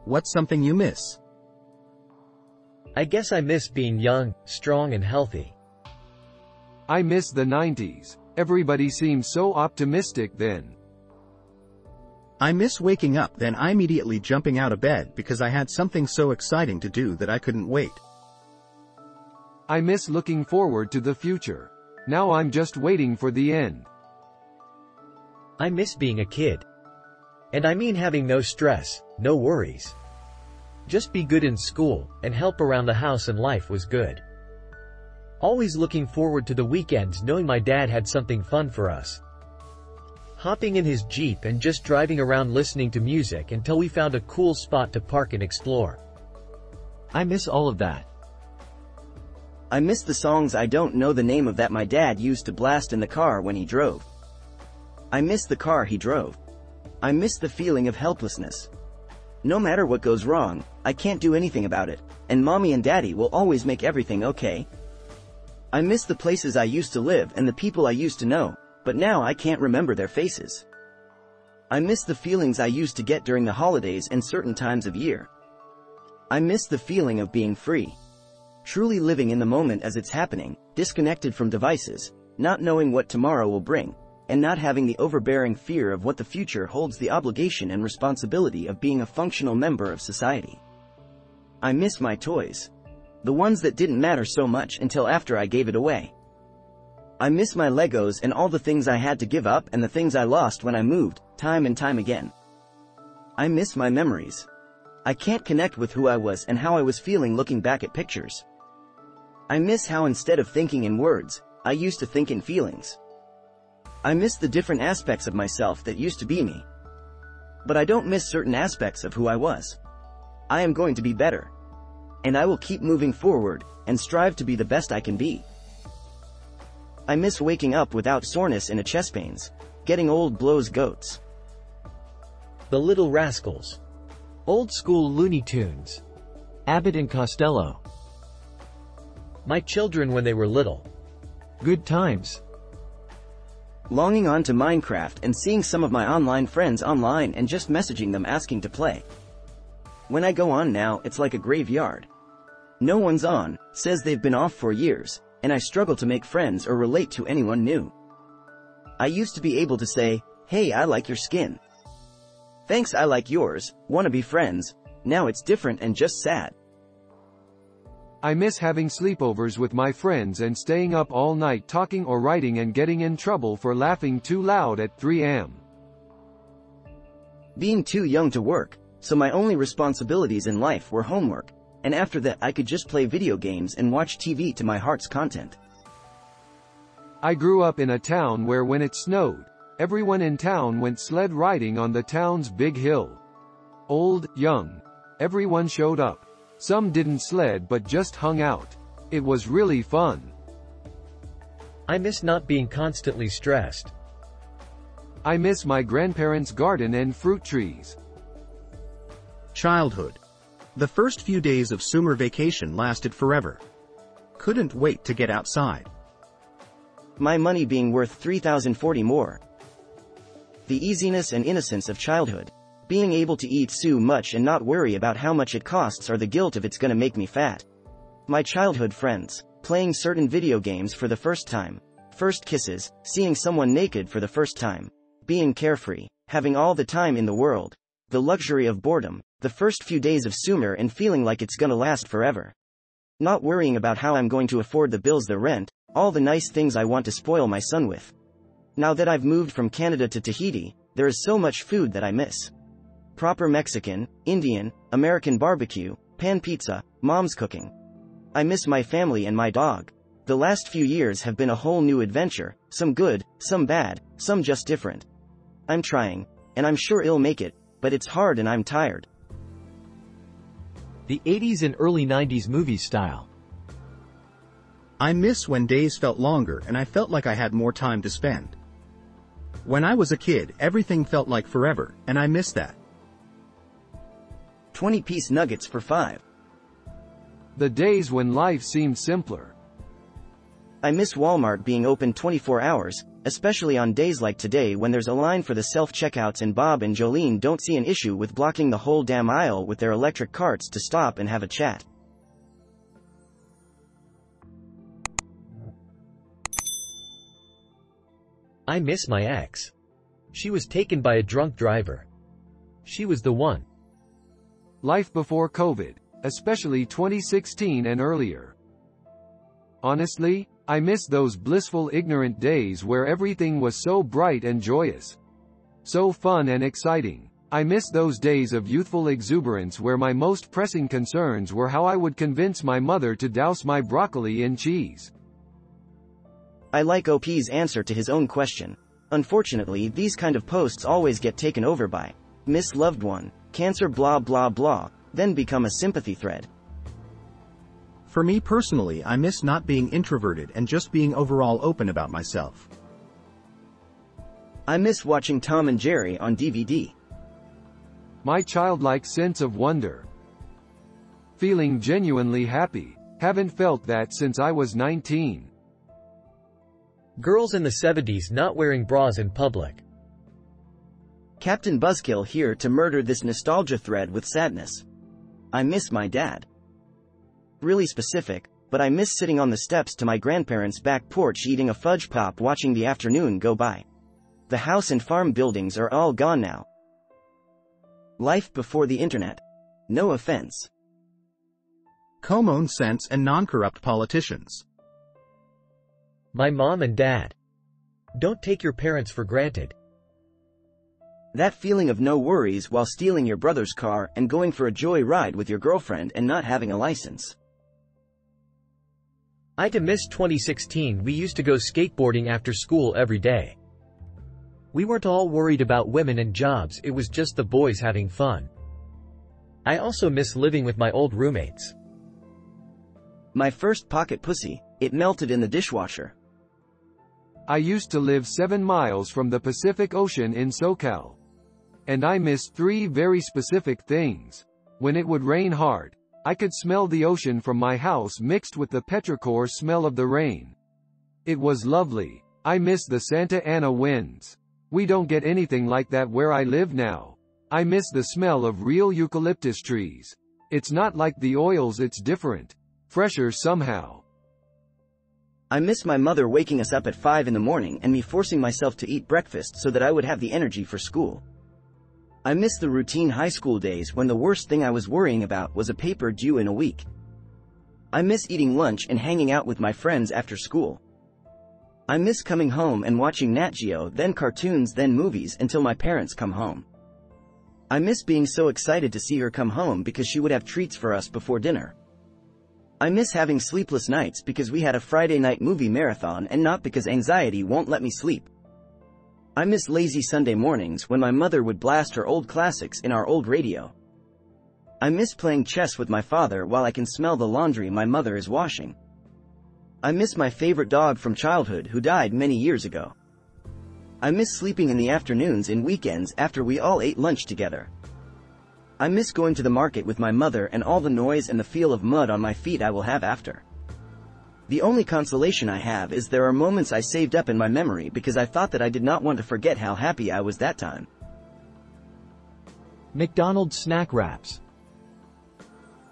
What's something you miss? I guess I miss being young, strong and healthy. I miss the 90s. Everybody seemed so optimistic then. I miss waking up then immediately jumping out of bed because I had something so exciting to do that I couldn't wait. I miss looking forward to the future. Now I'm just waiting for the end. I miss being a kid. And I mean having no stress, no worries. Just be good in school, and help around the house, and life was good. Always looking forward to the weekends knowing my dad had something fun for us. Hopping in his Jeep and just driving around listening to music until we found a cool spot to park and explore. I miss all of that. I miss the songs I don't know the name of that my dad used to blast in the car when he drove. I miss the car he drove. I miss the feeling of helplessness. No matter what goes wrong, I can't do anything about it, and mommy and daddy will always make everything okay. I miss the places I used to live and the people I used to know, but now I can't remember their faces. I miss the feelings I used to get during the holidays and certain times of year. I miss the feeling of being free. Truly living in the moment as it's happening, disconnected from devices, not knowing what tomorrow will bring, and not having the overbearing fear of what the future holds, the obligation and responsibility of being a functional member of society. I miss my toys. The ones that didn't matter so much until after I gave it away. I miss my Legos and all the things I had to give up and the things I lost when I moved, time and time again. I miss my memories. I can't connect with who I was and how I was feeling looking back at pictures. I miss how instead of thinking in words, I used to think in feelings. I miss the different aspects of myself that used to be me. But I don't miss certain aspects of who I was. I am going to be better. And I will keep moving forward, and strive to be the best I can be. I miss waking up without soreness in a chest pains. Getting old blows goats. The Little Rascals. Old school Looney Tunes. Abbott and Costello. My children when they were little. Good times. Longing on to Minecraft and seeing some of my online friends online and just messaging them asking to play. When I go on now, it's like a graveyard. No one's on, says they've been off for years, and I struggle to make friends or relate to anyone new. I used to be able to say, hey, I like your skin. Thanks, I like yours, wanna be friends. Now it's different and just sad. I miss having sleepovers with my friends and staying up all night talking or writing and getting in trouble for laughing too loud at 3 a.m. Being too young to work, so my only responsibilities in life were homework, and after that I could just play video games and watch TV to my heart's content. I grew up in a town where when it snowed, everyone in town went sled riding on the town's big hill. Old, young, everyone showed up. Some didn't sled but just hung out. It was really fun. I miss not being constantly stressed. I miss my grandparents' garden and fruit trees. Childhood. The first few days of summer vacation lasted forever. Couldn't wait to get outside. My money being worth 3,040 more. The easiness and innocence of childhood. Being able to eat so much and not worry about how much it costs or the guilt of it's gonna make me fat. My childhood friends. Playing certain video games for the first time. First kisses, seeing someone naked for the first time. Being carefree, having all the time in the world. The luxury of boredom, the first few days of summer and feeling like it's gonna last forever. Not worrying about how I'm going to afford the bills, the rent, all the nice things I want to spoil my son with. Now that I've moved from Canada to Tahiti, there is so much food that I miss. Proper Mexican, Indian, American barbecue, pan pizza, mom's cooking. I miss my family and my dog. The last few years have been a whole new adventure, some good, some bad, some just different. I'm trying, and I'm sure I'll make it, but it's hard and I'm tired. The 80s and early 90s movie style. I miss when days felt longer and I felt like I had more time to spend. When I was a kid, everything felt like forever, and I miss that. 20-piece nuggets for $5. The days when life seemed simpler. I miss Walmart being open 24 hours, especially on days like today when there's a line for the self-checkouts and Bob and Jolene don't see an issue with blocking the whole damn aisle with their electric carts to stop and have a chat. I miss my ex. She was taken by a drunk driver. She was the one. Life before COVID, especially 2016 and earlier. Honestly, I miss those blissful ignorant days where everything was so bright and joyous. So fun and exciting. I miss those days of youthful exuberance where my most pressing concerns were how I would convince my mother to douse my broccoli in cheese. I like OP's answer to his own question. Unfortunately, these kind of posts always get taken over by miss loved one, cancer blah blah blah, then become a sympathy thread. For me personally, I miss not being introverted and just being overall open about myself. I miss watching Tom and Jerry on DVD. My childlike sense of wonder. Feeling genuinely happy. Haven't felt that since I was 19. Girls in the 70s not wearing bras in public. Captain Buzzkill here to murder this nostalgia thread with sadness. I miss my dad. Really specific, but I miss sitting on the steps to my grandparents' back porch eating a fudge pop watching the afternoon go by. The house and farm buildings are all gone now. Life before the internet. No offense. Common sense and non-corrupt politicians. My mom and dad. Don't take your parents for granted. That feeling of no worries while stealing your brother's car and going for a joy ride with your girlfriend and not having a license. I miss 2016. We used to go skateboarding after school every day. We weren't all worried about women and jobs, it was just the boys having fun. I also miss living with my old roommates. My first pocket pussy, it melted in the dishwasher. I used to live 7 miles from the Pacific Ocean in SoCal. And I missed 3 very specific things. When it would rain hard, I could smell the ocean from my house mixed with the petrichor smell of the rain. It was lovely. I miss the Santa Ana winds. We don't get anything like that where I live now. I miss the smell of real eucalyptus trees. It's not like the oils, it's different. Fresher somehow. I miss my mother waking us up at 5 in the morning and me forcing myself to eat breakfast so that I would have the energy for school. I miss the routine high school days when the worst thing I was worrying about was a paper due in a week. I miss eating lunch and hanging out with my friends after school. I miss coming home and watching Nat Geo, then cartoons, then movies until my parents come home. I miss being so excited to see her come home because she would have treats for us before dinner. I miss having sleepless nights because we had a Friday night movie marathon and not because anxiety won't let me sleep. I miss lazy Sunday mornings when my mother would blast her old classics in our old radio. I miss playing chess with my father while I can smell the laundry my mother is washing. I miss my favorite dog from childhood who died many years ago. I miss sleeping in the afternoons and weekends after we all ate lunch together. I miss going to the market with my mother and all the noise and the feel of mud on my feet I will have after. The only consolation I have is there are moments I saved up in my memory because I thought that I did not want to forget how happy I was that time. McDonald's snack wraps.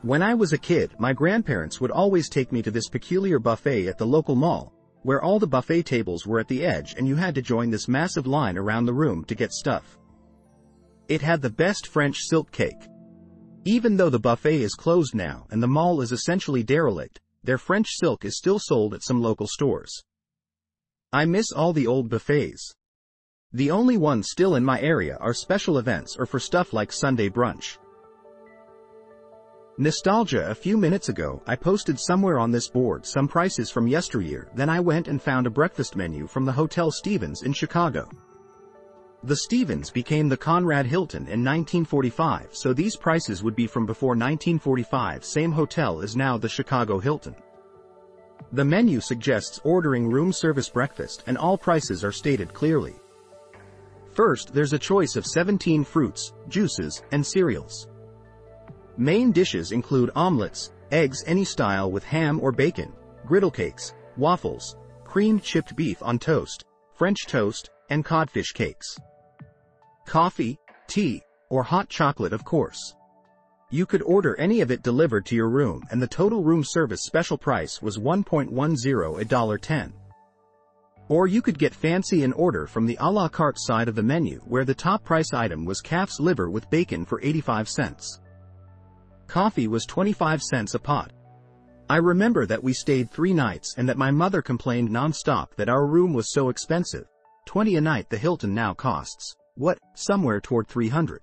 When I was a kid, my grandparents would always take me to this peculiar buffet at the local mall, where all the buffet tables were at the edge and you had to join this massive line around the room to get stuff. It had the best French silk cake. Even though the buffet is closed now and the mall is essentially derelict, their French silk is still sold at some local stores. I miss all the old buffets. The only ones still in my area are special events or for stuff like Sunday brunch. Nostalgia. A few minutes ago, I posted somewhere on this board some prices from yesteryear, then I went and found a breakfast menu from the Hotel Stevens in Chicago. The Stevens became the Conrad Hilton in 1945, so these prices would be from before 1945. Same hotel is now the Chicago Hilton. The menu suggests ordering room service breakfast and all prices are stated clearly. First, there's a choice of 17 fruits, juices, and cereals. Main dishes include omelets, eggs any style with ham or bacon, griddle cakes, waffles, creamed chipped beef on toast, French toast, and codfish cakes. Coffee, tea, or hot chocolate of course. You could order any of it delivered to your room and the total room service special price was $1.10 $1.10. Or you could get fancy and order from the a la carte side of the menu where the top price item was calf's liver with bacon for 85 cents. Coffee was 25 cents a pot. I remember that we stayed 3 nights and that my mother complained non-stop that our room was so expensive. $20 a night. The Hilton now costs, what, somewhere toward $300.